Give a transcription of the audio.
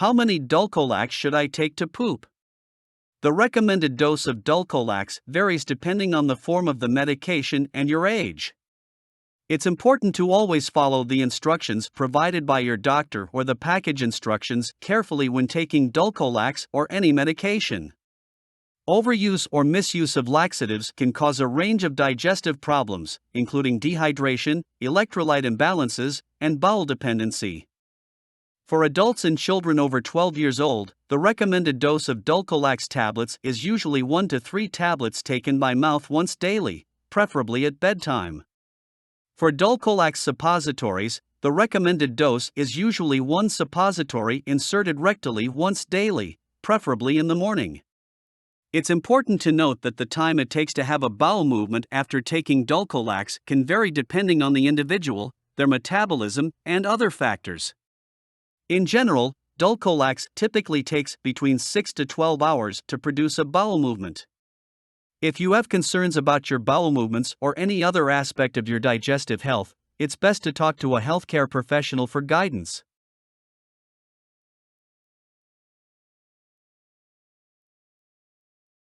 How many dulcolax should I take to poop? The recommended dose of dulcolax varies depending on the form of the medication and your age. It's important to always follow the instructions provided by your doctor or the package instructions carefully when taking dulcolax or any medication. Overuse or misuse of laxatives can cause a range of digestive problems, including dehydration, electrolyte imbalances, and bowel dependency. For adults and children over 12 years old, the recommended dose of dulcolax tablets is usually 1 to 3 tablets taken by mouth once daily, preferably at bedtime. For dulcolax suppositories, the recommended dose is usually 1 suppository inserted rectally once daily, preferably in the morning. It's important to note that the time it takes to have a bowel movement after taking dulcolax can vary depending on the individual, their metabolism, and other factors. In general, dulcolax typically takes between 6 to 12 hours to produce a bowel movement. If you have concerns about your bowel movements or any other aspect of your digestive health, it's best to talk to a healthcare professional for guidance.